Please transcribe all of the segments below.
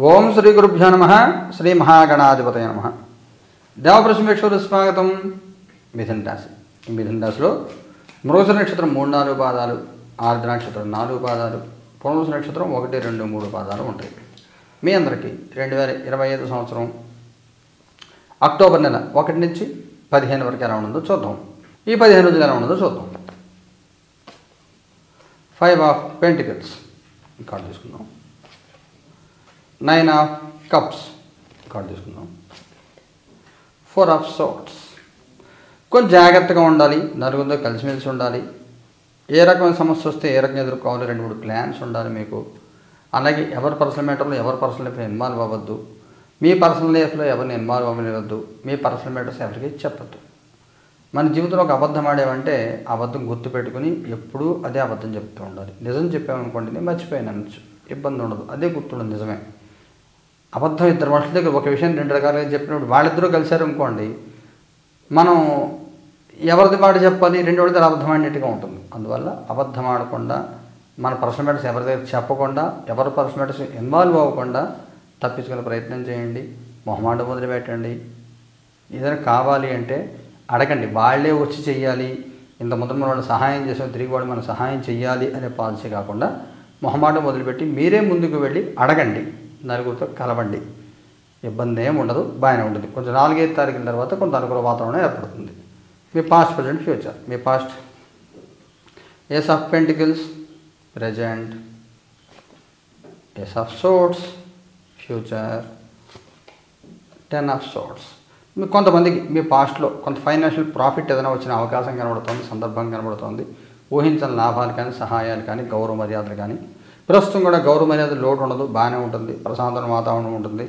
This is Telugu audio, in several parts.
ఓం శ్రీ గురుభ్యో నమః. శ్రీ మహాగణాధిపతయ నమః. దేవప్రశ్నవేక్షకులకు స్వాగతం. మిథున రాశి. ఈ మిథున రాశిలో మృగశిర నక్షత్రం 3-4 పాదాలు, ఆర్ద్ర నక్షత్రం 4 పాదాలు, పునర్వసు నక్షత్రం 1, 2, 3 పాదాలు ఉంటాయి. మీ అందరికీ 2025 సంవత్సరం అక్టోబర్ నెల 1 నుంచి 15 వరకు ఎలా ఉండదో చూద్దాం. ఈ 15 రోజులు ఎలా ఉండదో చూద్దాం. 5 ఆఫ్ పెంటికల్స్ కార్డు తీసుకుందాం. 9 ఆఫ్ కప్స్ కార్డు తీసుకుందాం. 4 ఆఫ్ సోర్ట్స్. కొంచెం జాగ్రత్తగా ఉండాలి, నలుగురితో కలిసిమెలిసి ఉండాలి. ఏ రకమైన సమస్య వస్తే ఏ రకంగా ఎదుర్కోవాలి 2-3 ప్లాన్స్ ఉండాలి మీకు. అలాగే ఎవరి పర్సనల్ మ్యాటర్లో ఎవరి పర్సనల్ లైఫ్లో ఇన్వాల్వ్ అవ్వద్దు. మీ పర్సనల్ లైఫ్లో ఎవరిని ఇన్వాల్వ్ అవ్వనివ్వద్దు. మీ పర్సనల్ మ్యాటర్స్ ఎవరికి చెప్పద్దు. మన జీవితంలో ఒక అబద్ధం ఆడేవంటే అబద్ధం గుర్తుపెట్టుకుని ఎప్పుడూ అదే అబద్ధం చెప్తూ ఉండాలి. నిజం చెప్పామనుకోండి, నేను మర్చిపోయాను అనొచ్చు, ఇబ్బంది ఉండదు. అదే గుర్తుండదు నిజమే. అబద్ధం ఇద్దరు మనుషుల దగ్గర ఒక విషయం 2 రకాలుగా చెప్పినప్పుడు వాళ్ళిద్దరూ కలిశారు అనుకోండి, మనం ఎవరిది మాట చెప్పాలి, 2 వాళ్ళ దగ్గర అబద్ధం ఆడినట్టుగా ఉంటుంది. అందువల్ల అబద్ధం ఆడకుండా, మన పర్సనల్ మ్యాటర్స్ ఎవరి దగ్గర చెప్పకుండా, ఎవరి పర్సనల్ మ్యాటర్స్ ఇన్వాల్వ్ అవ్వకుండా తప్పించుకునే ప్రయత్నం చేయండి. మొహమాట వదిలిపెట్టండి. ఏదైనా కావాలి అంటే అడగండి. వాళ్ళే వచ్చి చెయ్యాలి, ఇంతకుముందు మన వాళ్ళు సహాయం చేసాం, తిరిగి వాళ్ళు మనం సహాయం చెయ్యాలి అనే పాలసీ కాకుండా మొహమాటం వదిలిపెట్టి మీరే ముందుకు వెళ్ళి అడగండి. నలుగురితో కలవండి. ఇబ్బంది ఏమి ఉండదు, బాగానే ఉంటుంది. కొంచెం 4-5 తారీఖుల తర్వాత కొంత అనుకూల వాతావరణం ఏర్పడుతుంది. మీ పాస్ట్, ప్రజెంట్, ఫ్యూచర్. మీ past ace of pentacles, present ace of swords, future 10 of swords. మీకు కొంతమందికి మీ పాస్ట్లో కొంత ఫైనాన్షియల్ ప్రాఫిట్ ఏదైనా వచ్చిన అవకాశం కనబడుతుంది, సందర్భం కనబడుతుంది. ఊహించని లాభాలు కానీ, సహాయాలు కానీ, గౌరవ మర్యాదలు కానీ. ప్రస్తుతం కూడా గౌరవ మర్యాదలు లోటు ఉండదు, బాగానే ఉంటుంది. ప్రశాంతమైన వాతావరణం ఉంటుంది.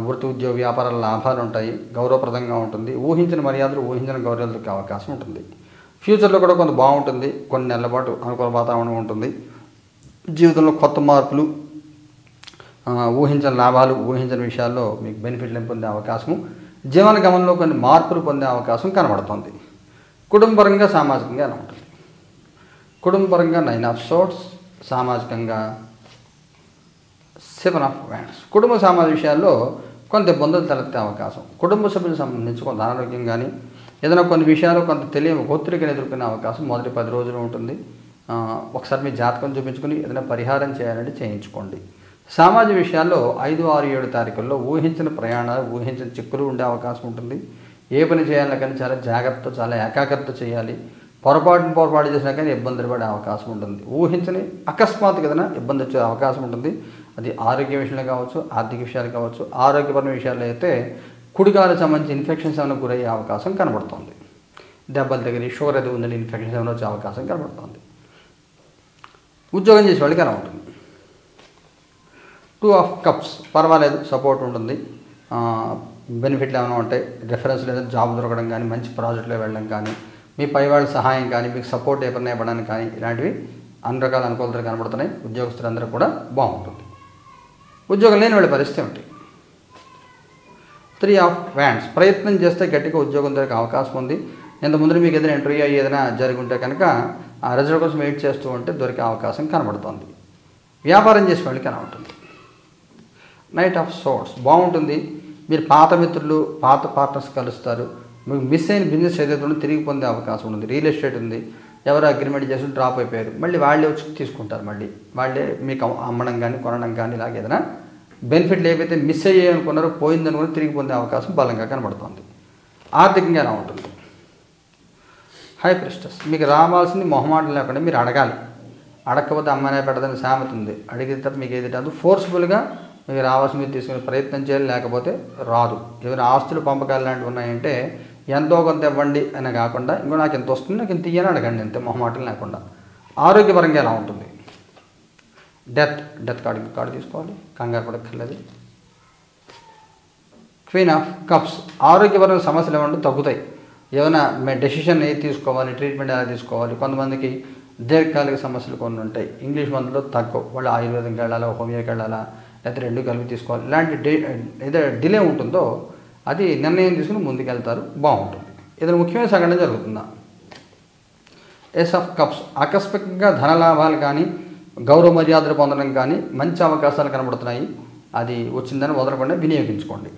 వృత్తి, ఉద్యోగ, వ్యాపారాల లాభాలు ఉంటాయి. గౌరవప్రదంగా ఉంటుంది. ఊహించిన మర్యాదలు, ఊహించిన గౌరవాలకు అవకాశం ఉంటుంది. ఫ్యూచర్లో కూడా కొంత బాగుంటుంది. కొన్ని నెలల పాటు అనుకూల వాతావరణం ఉంటుంది. జీవితంలో కొత్త మార్పులు, ఊహించిన లాభాలు, ఊహించిన విషయాల్లో మీకు బెనిఫిట్లు పొందే అవకాశము, జీవన గమనంలో కొన్ని మార్పులు పొందే అవకాశం కనబడుతుంది. కుటుంబపరంగా, సామాజికంగా ఎలా ఉంటుంది? కుటుంబపరంగా 9 ఆఫ్ సోర్ట్స్, సామాజికంగా 7 ఆఫ్ వ్యాండ్స్. కుటుంబ సామాజిక విషయాల్లో కొంత ఇబ్బందులు తలెత్తే అవకాశం. కుటుంబ సభ్యులకు సంబంధించి కొంత అనారోగ్యం కానీ, ఏదైనా కొన్ని విషయాలు కొంత తెలియని ఒత్తిడిని ఎదుర్కొనే అవకాశం మొదటి 10 రోజులు ఉంటుంది. ఒకసారి మీ జాతకం చూపించుకుని ఏదైనా పరిహారం చేయాలంటే చేయించుకోండి. సామాజిక విషయాల్లో 5, 6, 7 తారీఖుల్లో ఊహించిన ప్రయాణాలు, ఊహించిన చిక్కులు ఉండే అవకాశం ఉంటుంది. ఏ పని చేయాలన్నా కానీ చాలా జాగ్రత్త, చాలా ఏకాగ్రత చేయాలి. పొరపాటు చేసినా కానీ ఇబ్బందులు పడే అవకాశం ఉంటుంది. ఊహించని అకస్మాత్తుగా ఏదైనా ఇబ్బంది వచ్చే అవకాశం ఉంటుంది. అది ఆరోగ్య విషయంలో కావచ్చు, ఆర్థిక విషయాలు కావచ్చు. ఆరోగ్యపరమైన విషయాల్లో అయితే కుడికాలకు సంబంధించి ఇన్ఫెక్షన్స్ ఏమైనా గురయ్యే అవకాశం కనబడుతుంది. దెబ్బలు తగిలి షుగర్ అది ఉందని ఇన్ఫెక్షన్స్ ఏమైనా వచ్చే అవకాశం కనబడుతుంది. ఉద్యోగం చేసే వాళ్ళకి ఎలా ఉంటుంది? 2 ఆఫ్ కప్స్. పర్వాలేదు, సపోర్ట్ ఉంటుంది. బెనిఫిట్లు ఏమైనా ఉంటాయి. రిఫరెన్స్ లేదా జాబ్ దొరకడం కానీ, మంచి ప్రాజెక్టులో వెళ్ళడం కానీ, మీ పై వాళ్ళ సహాయం కానీ, మీకు సపోర్ట్ ఏమైనా ఇవ్వడానికి కానీ, ఇలాంటివి అన్ని రకాల అనుకూలతలు కనబడుతున్నాయి. ఉద్యోగస్తులందరూ కూడా బాగుంటుంది. ఉద్యోగం లేని వాళ్ళ పరిస్థితి ఏమిటి? 3 ఆఫ్ వ్యాండ్స్. ప్రయత్నం చేస్తే గట్టిగా ఉద్యోగం దొరికే అవకాశం ఉంది. ఇంతకుముందు మీకు ఏదైనా ఇంటర్వ్యూ ఏదైనా జరిగి ఉంటే కనుక ఆ రిజల్ట్ కోసం వెయిట్ చేస్తూ ఉంటే దొరికే అవకాశం కనబడుతుంది. వ్యాపారం చేసే వాళ్ళకి ఎలా ఉంటుంది? 9 ఆఫ్ సోర్ట్స్. బాగుంటుంది. మీరు పాత మిత్రులు, పాత పార్ట్నర్స్ కలుస్తారు. మీకు మిస్ అయిన బిజినెస్ ఏదైతే తిరిగి పొందే అవకాశం ఉంది. రియల్ ఎస్టేట్ ఉంది. ఎవరు అగ్రిమెంట్ చేసి డ్రాప్ అయిపోయారు, మళ్ళీ వాళ్ళే వచ్చి తీసుకుంటారు. మళ్ళీ వాళ్ళే మీకు అమ్మడం కానీ, కొనడం కానీ, ఇలాగ ఏదైనా బెనిఫిట్లు ఏవైతే మిస్ అయ్యాయి అనుకున్నారో, పోయిందనుకుని తిరిగి పొందే అవకాశం బలంగా కనబడుతుంది. ఆర్థికంగా ఎలా ఉంటుంది? హై ప్రెస్టస్. మీకు రావాల్సింది మొహమాటం లేకుండా మీరు అడగాలి. అడగకపోతే అమ్మనే పెడదని సామెత ఉంది. అడిగితే తప్ప మీకు ఏది రాదు. ఫోర్స్ఫుల్గా మీకు రావాల్సి మీరు తీసుకునే ప్రయత్నం చేయాలి, లేకపోతే రాదు. ఏమైనా ఆస్తులు పంపకాలు లాంటివి ఉన్నాయంటే ఎంతో కొంత ఇవ్వండి అని కాకుండా, ఇంకో నాకు ఎంత వస్తుంది, నాకు ఇంత ఇయ్యని అడగండి, అంతే, మొహమాటం లేకుండా. ఆరోగ్యపరంగా ఎలా ఉంటుంది? డెత్ కార్డు తీసుకోవాలి, కంగారు పడక్కర్లేదు. Queen of cups. ఆరోగ్యపరమైన సమస్యలు ఏమంటే తగ్గుతాయి. ఏమైనా డెసిషన్ ఏది తీసుకోవాలి, ట్రీట్మెంట్ ఎలా తీసుకోవాలి. కొంతమందికి దీర్ఘకాలిక సమస్యలు కొన్ని ఉంటాయి. ఇంగ్లీష్ మందులో తగ్గవు. వాళ్ళు ఆయుర్వేదంకి వెళ్ళాలా, హోమియోకి వెళ్ళాలా, లేకపోతే 2 కలిపి తీసుకోవాలి. ఇలాంటి ఏదైతే డిలే ఉంటుందో అది నిర్ణయం తీసుకుని ముందుకెళ్తారు, బాగుంటుంది. ఏదైనా ముఖ్యమైన సంఘటన జరుగుతుందా? Ace of cups. ఆకస్మికంగా ధనలాభాలు కానీ, గౌరవ మర్యాదలు పొందడం కానీ మంచి అవకాశాలు కనబడుతున్నాయి. అది వచ్చిందని వదలకుండా వినియోగించుకోండి.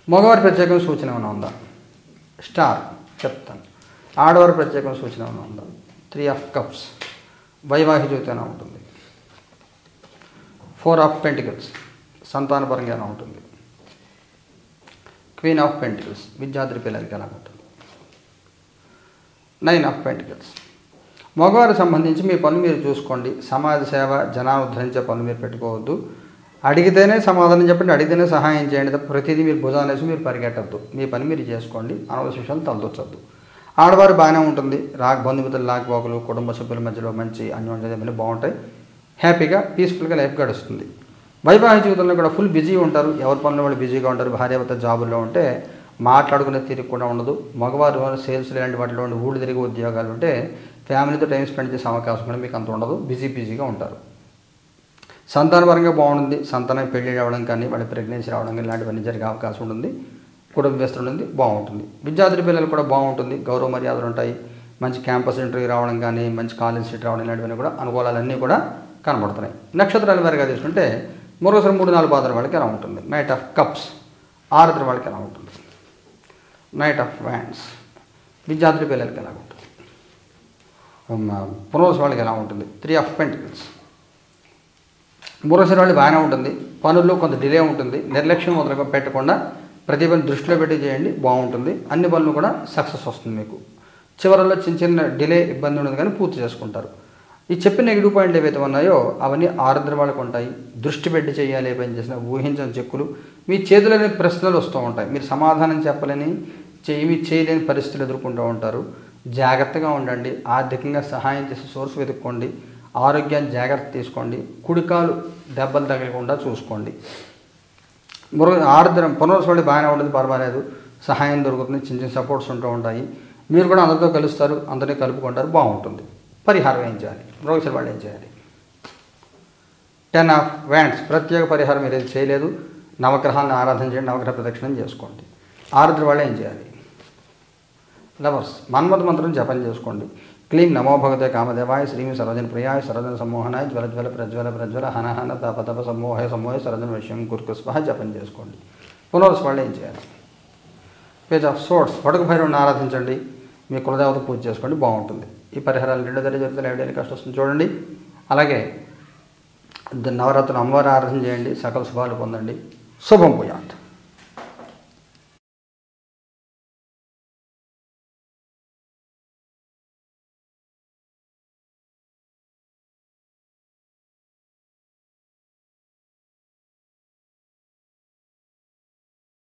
మగవారి ప్రత్యేకమైన సూచన ఏమైనా ఉందా? స్టార్ చెప్తాను. ఆడవారి ప్రత్యేకమైన సూచన ఏమైనా ఉందా? 3 ఆఫ్ కప్స్ వైవాహిక జీవితంగా ఉంటుంది. 4 ఆఫ్ పెంటికల్స్ సంతానపరంగా ఎలా ఉంటుంది. క్వీన్ ఆఫ్ పెంటికల్స్ విద్యార్థి పిల్లలకి ఎలా ఉంటుంది. 9 ఆఫ్ పెంటికల్స్ మగవారికి సంబంధించి మీ పనులు మీరు చూసుకోండి. సమాజ సేవ, జనాన్ని ఉద్ధరించే పనులు మీరు పెట్టుకోవద్దు. అడిగితేనే సమాధానం చెప్పండి, అడిగితేనే సహాయం చేయండి తప్ప ప్రతిదీ మీరు భుజాన్ని వేసి మీరు పరిగెట్టద్దు. మీ పని మీరు చేసుకోండి, అనవసర విషయాలు తలదొచ్చద్దు. ఆడవారు బాగానే ఉంటుంది. బంధుమిత్రులు లాకపోకలు, కుటుంబ సభ్యుల మధ్యలో మంచి అన్యోన్యతలు బాగుంటాయి. హ్యాపీగా పీస్ఫుల్గా లైఫ్ గడుస్తుంది. వైవాహిక జీవితంలో కూడా ఫుల్ బిజీ ఉంటారు. ఎవరి పనులు వాళ్ళు బిజీగా ఉంటారు. భార్యాభర్త జాబుల్లో ఉంటే మాట్లాడుకునే తీరిక కూడా ఉండదు. మగవారు సేల్స్ ఇలాంటి వాటిలో ఉండి ఊళ్ళు తిరిగి ఉద్యోగాలు ఉంటే ఫ్యామిలీతో టైం స్పెండ్ చేసే అవకాశం కూడా మీకు అంత ఉండదు. బిజీగా ఉంటారు. సంతానపరంగా బాగుంటుంది. సంతానం పెళ్లి అవ్వడం కానీ వాళ్ళ ప్రెగ్నెన్సీ రావడం కానీ ఇలాంటివన్నీ జరిగే అవకాశం ఉంటుంది. కుటుంబ విస్తరణ ఉంది, బాగుంటుంది. విద్యార్థి పిల్లలు కూడా బాగుంటుంది. గౌరవ మర్యాదలు ఉంటాయి. మంచి క్యాంపస్ ఇంటర్వ్యూ రావడం కానీ మంచి కాలేజ్ సీట్ రావడం ఇలాంటివన్నీ కూడా అనుకూలాలన్నీ కూడా కనబడుతున్నాయి. నక్షత్రాల వారిగా తీసుకుంటే మరోసారి 3-4 పాదాల వాళ్ళకి ఎలా ఉంటుంది. నైట్ ఆఫ్ కప్స్ ఆరుద్ర వాళ్ళకి ఎలా ఉంటుంది. నైట్ ఆఫ్ వ్యాండ్స్ విద్యార్థి పిల్లలకి ఎలా ఉంటుంది. పునర్వసు వాళ్ళకి ఎలా ఉంటుంది. 3 ఆఫ్ పెంటికల్స్ మూడోసారి వాళ్ళు బాగానే ఉంటుంది. పనుల్లో కొంత డిలే ఉంటుంది. నిర్లక్ష్యం మొదలుగా పెట్టకుండా ప్రతి పని దృష్టిలో పెట్టి చేయండి, బాగుంటుంది. అన్ని పనులు కూడా సక్సెస్ వస్తుంది. మీకు చివరిలో చిన్న డిలే ఇబ్బంది ఉండదు కానీ పూర్తి చేసుకుంటారు. ఈ చెప్పిన నెగిటివ్ పాయింట్లు ఏవైతే ఉన్నాయో అవన్నీ ఆరుద్ర వాళ్ళకు ఉంటాయి. దృష్టి పెట్టి చేయాలి. ఏ పని చేసినా ఊహించిన చెక్కులు మీ చేతులనే ప్రశ్నలు వస్తూ ఉంటాయి. మీరు సమాధానం చెప్పలేని ఏమీ చేయలేని పరిస్థితులు ఎదుర్కొంటూ ఉంటారు. జాగ్రత్తగా ఉండండి. ఆర్థికంగా సహాయం చేసే సోర్స్ వెతుక్కోండి. ఆరోగ్యాన్ని జాగ్రత్త తీసుకోండి. కుడికాలు దెబ్బలు తగలకుండా చూసుకోండి. ఆరుద్ర పునర్వసు వాళ్ళు బాగానే ఉంటుంది, పర్వాలేదు. సహాయం దొరుకుతుంది. చిన్న సపోర్ట్స్ ఉంటూ ఉంటాయి. మీరు కూడా అందరితో కలుస్తారు, అందరినీ కలుపుకుంటారు, బాగుంటుంది. పరిహారం ఏం చేయాలి? మృగశిర వాళ్ళు ఏం చేయాలి? 10 ఆఫ్ వ్యాండ్స్ ప్రత్యేక పరిహారం మీరు ఏది చేయలేదు. నవగ్రహాలను ఆరాధన చేయండి, నవగ్రహ ప్రదక్షిణం చేసుకోండి. ఆరుద్ర వాళ్ళు ఏం చేయాలి? లవర్స్ మన్మథ మంత్రం జపం చేసుకోండి. క్లీం నమో భగవతే కామదేవాయ శ్రీం సర్వజన ప్రియాయ సర్వజన సమ్మోహనాయ జ్వల ప్రజ్వల హన తప సమ్మోహయ సర్వజన విషయం కుర్కుస్పహ జపం చేసుకోండి. పునర్వసు వాళ్ళు ఏం చేయాలి? పేజ్ ఆఫ్ సోర్ట్స్ వడుకు భైరవుని ఆరాధించండి. మీ కులదేవత పూజ చేసుకోండి, బాగుంటుంది. ఈ పరిహారాలు 2 జరుగుతాయి. ఎవడైనా కష్టం వస్తుంది చూడండి. అలాగే నవరాత్రులు అమ్మవారి ఆరాధన చేయండి, సకల శుభాలు పొందండి. శుభం భూయాత్.